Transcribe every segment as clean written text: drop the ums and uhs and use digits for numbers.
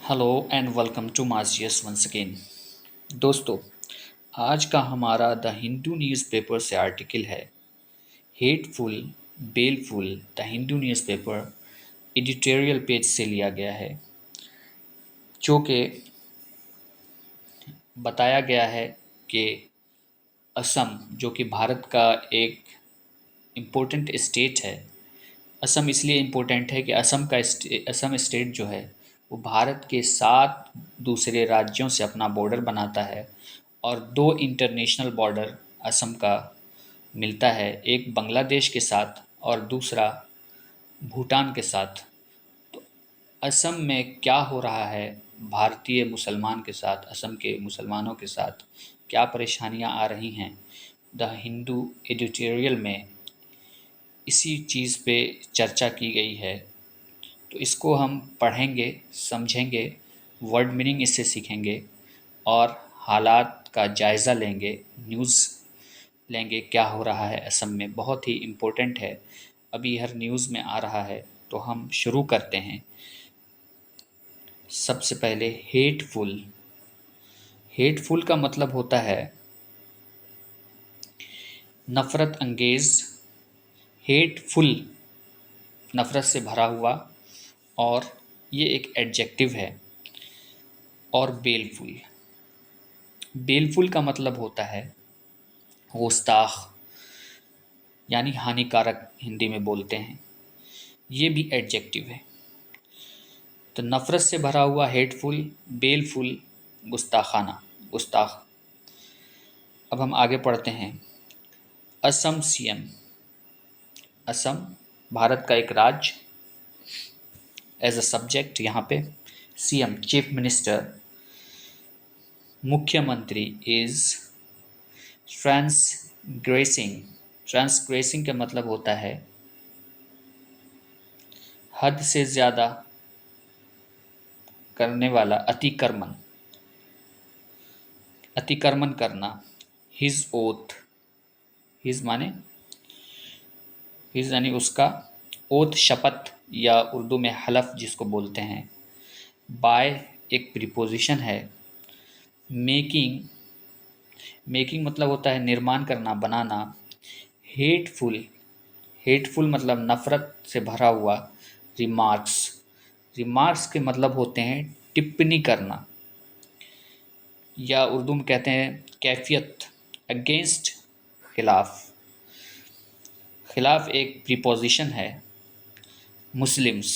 Hello and welcome to Majius once again. दोस्तों, आज का हमारा द हिंदू न्यूज़पेपर से आर्टिकल है hateful baleful. The Hindu newspaper editorial page से लिया गया है, जो कि बताया गया है कि असम, जो कि भारत का एक इम्पोर्टेंट स्टेट है। असम इसलिए इम्पोर्टेंट है कि असम स्टेट जो है वो भारत के 7 दूसरे राज्यों से अपना बॉर्डर बनाता है और 2 इंटरनेशनल बॉर्डर असम का मिलता है, एक बांग्लादेश के साथ और दूसरा भूटान के साथ। तो असम में क्या हो रहा है भारतीय मुसलमान के साथ, असम के मुसलमानों के साथ क्या परेशानियां आ रही हैं, द हिंदू एडिटोरियल में इसी चीज़ पे चर्चा की गई है। तो इसको हम पढ़ेंगे, समझेंगे, वर्ड मीनिंग इससे सीखेंगे और हालात का जायज़ा लेंगे, न्यूज़ लेंगे क्या हो रहा है असम में। बहुत ही इम्पोर्टेंट है, अभी हर न्यूज़ में आ रहा है। तो हम शुरू करते हैं। सबसे पहले हेटफुल। हेटफुल का मतलब होता है नफ़रत अंगेज़। हेटफुल नफ़रत से भरा हुआ, और ये एक एडजेक्टिव है। और बेलफुल, बेलफुल का मतलब होता है गुस्ताख, यानी हानिकारक, हिंदी में बोलते हैं। ये भी एडजेक्टिव है। तो नफ़रत से भरा हुआ हेटफुल, बेलफुल गुस्ताखाना, गुस्ताख। अब हम आगे पढ़ते हैं। असम सीएम। असम भारत का एक राज्य, एज अ सब्जेक्ट यहाँ पे सीएम चीफ मिनिस्टर, मुख्यमंत्री इज ट्रांसग्रेसिंग। ट्रांसग्रेसिंग का मतलब होता है हद से ज़्यादा करने वाला, अतिक्रमण, अतिक्रमण करना। हिज ओथ, हिज माने हिज यानी उसका, ओथ शपथ, या उर्दू में हलफ जिसको बोलते हैं। बाय एक प्रीपोजिशन है। मेकिंग, मेकिंग मतलब होता है निर्माण करना, बनाना। हेटफुल, हेटफुल मतलब नफ़रत से भरा हुआ। रिमार्क्स, रिमार्क्स के मतलब होते हैं टिप्पणी करना, या उर्दू में कहते हैं कैफियत। अगेंस्ट, खिलाफ, खिलाफ एक प्रीपोजिशन है। मुस्लिम्स,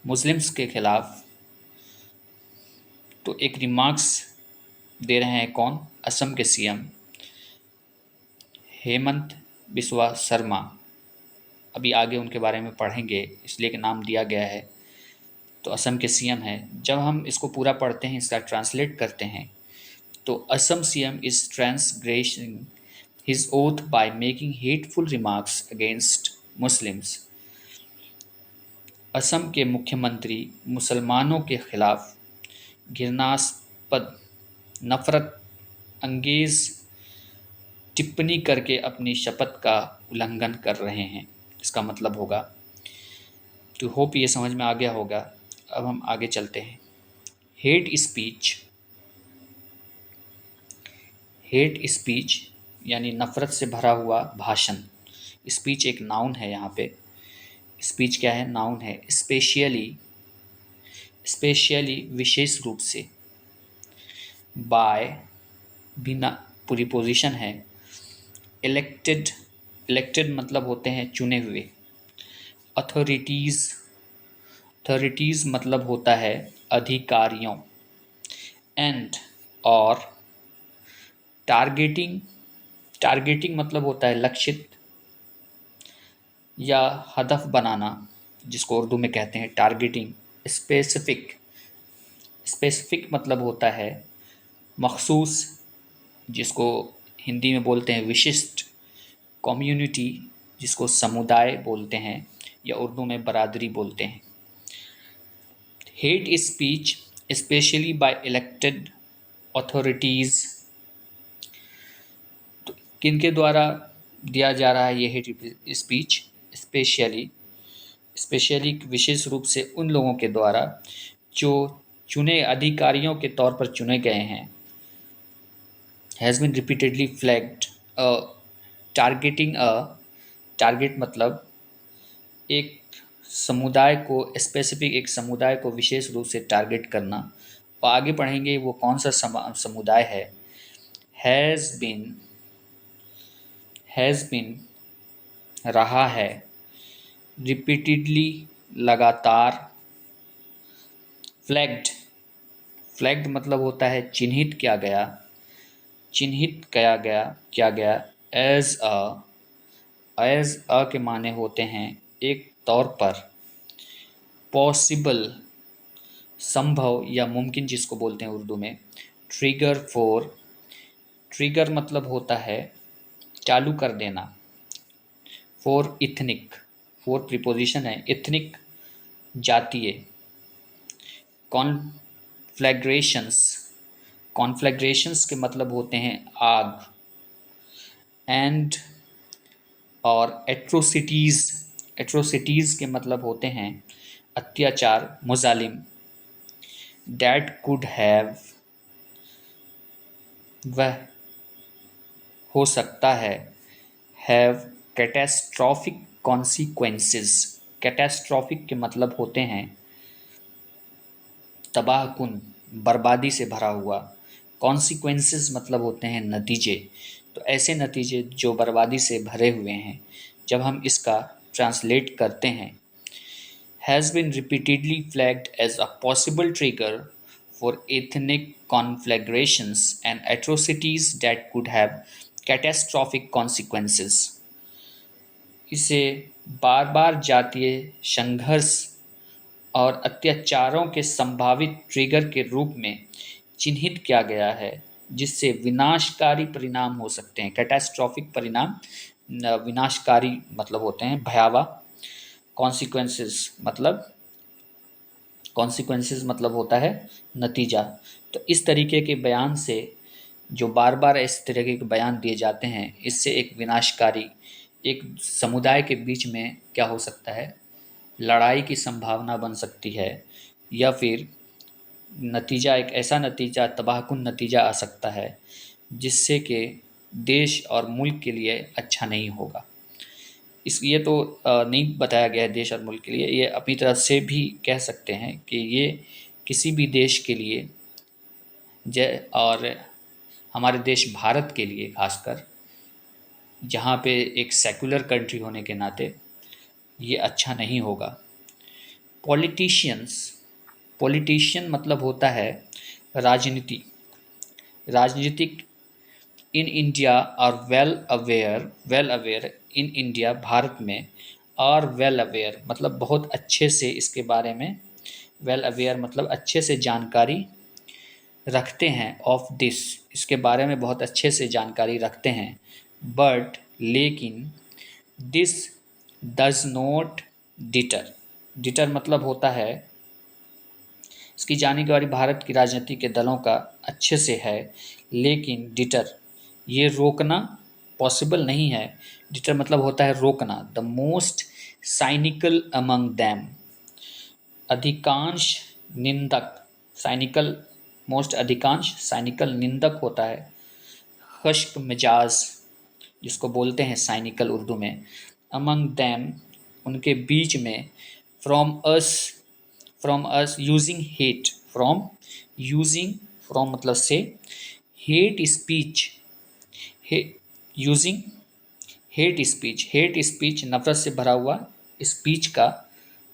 मुस्लिम्स के खिलाफ। तो एक रिमार्क्स दे रहे हैं कौन? असम के सीएम हेमंत बिस्वा शर्मा। अभी आगे उनके बारे में पढ़ेंगे, इसलिए कि नाम दिया गया है। तो असम के सीएम हैं। जब हम इसको पूरा पढ़ते हैं, इसका ट्रांसलेट करते हैं, तो Assam CM is transgressing his oath by making hateful remarks against Muslims. Assam के मुख्यमंत्री मुसलमानों के खिलाफ घृणास्पद, नफरत अंगेज टिप्पणी करके अपनी शपथ का उल्लंघन कर रहे हैं, इसका मतलब होगा। तो होप ये समझ में आ गया होगा। अब हम आगे चलते हैं। Hate speech. हेट स्पीच यानी नफ़रत से भरा हुआ भाषण। स्पीच एक नाउन है यहाँ पे। स्पीच क्या है? नाउन है। स्पेशली, स्पेशली विशेष रूप से। बाय बिना प्रीपोजिशन है। इलेक्टेड, इलेक्टेड मतलब होते हैं चुने हुए। अथॉरिटीज़, अथॉरिटीज़ मतलब होता है अधिकारियों। एंड, और टारगेटिंग, टारगेटिंग मतलब होता है लक्षित या हदफ बनाना, जिसको उर्दू में कहते हैं टारगेटिंग। स्पेसिफिक, स्पेसिफिक मतलब होता है मखसूस, जिसको हिंदी में बोलते हैं विशिष्ट। कम्युनिटी, जिसको समुदाय बोलते हैं या उर्दू में बरादरी बोलते हैं। Hate speech specially by elected authorities. तो किनके द्वारा दिया जा रहा है ये हेट स्पीच? स्पेशली, स्पेशली विशेष रूप से उन लोगों के द्वारा जो चुने अधिकारियों के तौर पर चुने गए हैं। Has been repeatedly flagged targeting target मतलब एक समुदाय को, स्पेसिफिक एक समुदाय को विशेष रूप से टारगेट करना। और आगे पढ़ेंगे वो कौन सा समुदाय है। हैज़ बीन रहा है, रिपीटेडली लगातार, फ्लैग्ड फ्लैग्ड मतलब होता है चिन्हित किया गया, किया गया एज अ के माने होते हैं एक तौर पर, पॉसिबल संभव या मुमकिन जिसको बोलते हैं उर्दू में, ट्रिगर मतलब होता है चालू कर देना, फॉर इथनिक, फॉर प्रीपोजिशन है, इथनिक जातीय, कॉन्फ्लैग्रेशंस, कॉन्फ्लैग्रेशंस के मतलब होते हैं आग, एंड और एट्रोसिटीज़ के मतलब होते हैं अत्याचार, मुजालिम, डैट कुड हैव, वह हो सकता है, हैव कैटेस्ट्रॉफिक कॉन्सिक्वेंसेस, कैटेस्ट्रॉफिक के मतलब होते हैं तबाहकुन, बर्बादी से भरा हुआ, कॉन्सिक्वेंसेस मतलब होते हैं नतीजे। तो ऐसे नतीजे जो बर्बादी से भरे हुए हैं, जब हम इसका ट्रांसलेट करते हैं, has been repeatedly flagged as a possible trigger for ethnic conflagrations and atrocities that could have catastrophic consequences। इसे बार बार जातीय संघर्ष और अत्याचारों के संभावित ट्रिगर के रूप में चिन्हित किया गया है, जिससे विनाशकारी परिणाम हो सकते हैं। कैटास्ट्रॉफिक परिणाम विनाशकारी मतलब होते हैं भयावह, कॉन्सिक्वेंसेस मतलब होता है नतीजा। तो इस तरीके के बयान से, जो बार बार इस तरीके के बयान दिए जाते हैं, इससे एक विनाशकारी, एक समुदाय के बीच में क्या हो सकता है, लड़ाई की संभावना बन सकती है, या फिर नतीजा, एक ऐसा नतीजा, तबाहकुन नतीजा आ सकता है जिससे कि देश और मुल्क के लिए अच्छा नहीं होगा। ये तो नहीं बताया गया है देश और मुल्क के लिए, ये अपनी तरफ से भी कह सकते हैं कि ये किसी भी देश के लिए और हमारे देश भारत के लिए खासकर, जहाँ पे एक सेकुलर कंट्री होने के नाते ये अच्छा नहीं होगा। पॉलिटिशियन मतलब होता है राजनीतिक इन इंडिया और well aware in India, Bharat में, और वेल अवेयर मतलब बहुत अच्छे से इसके बारे में, वेल अवेयर मतलब अच्छे से जानकारी रखते हैं, ऑफ दिस, इसके बारे में बहुत अच्छे से जानकारी रखते हैं, बट लेकिन दिस डज नॉट डिटर मतलब होता है इसकी जानकारी भारत की राजनीति के दलों का अच्छे से है, लेकिन डिटर ये रोकना पॉसिबल नहीं है। डिटर मतलब होता है रोकना। The most cynical among them, अधिकांश निंदक, अधिकांश साइनिकल निंदक होता है। खुश्क मिजाज जिसको बोलते हैं साइनिकल उर्दू में। अमंग दैम उनके बीच में। From us using hate, from मतलब से, हेट स्पीच नफरत से भरा हुआ स्पीच का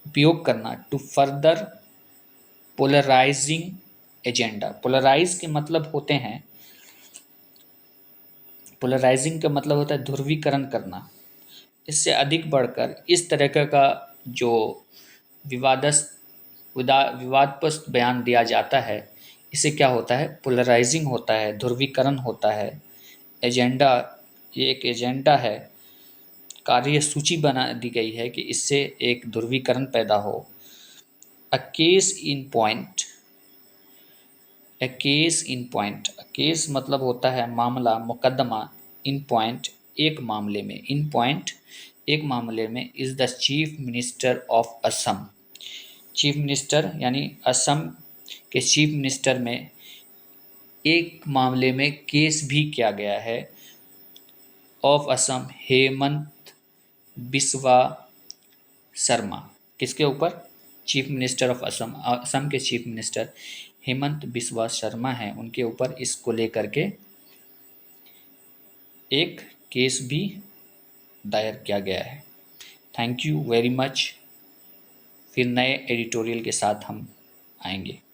उपयोग करना, to further polarising agenda. Polarising का मतलब होता है ध्रुवीकरण करना। इससे अधिक बढ़कर इस तरह का जो विवादस्थ बयान दिया जाता है, इसे क्या होता है, पोलराइजिंग होता है, ध्रुवीकरण होता है। एजेंडा, ये एक एजेंडा है, कार्य सूची बना दी गई है कि इससे एक ध्रुवीकरण पैदा हो। अ केस इन पॉइंट मतलब होता है मामला, मुकदमा। इन पॉइंट एक मामले में is the chief minister of Assam. Chief minister यानी असम के चीफ मिनिस्टर में एक मामले में केस भी किया गया है ऑफ असम हेमंत बिस्वा शर्मा। किसके ऊपर? Chief minister of Assam, Assam के चीफ मिनिस्टर हेमंत बिस्वा शर्मा हैं, उनके ऊपर इसको लेकर के एक केस भी दायर किया गया है। Thank you very much. फिर नए एडिटोरियल के साथ हम आएंगे।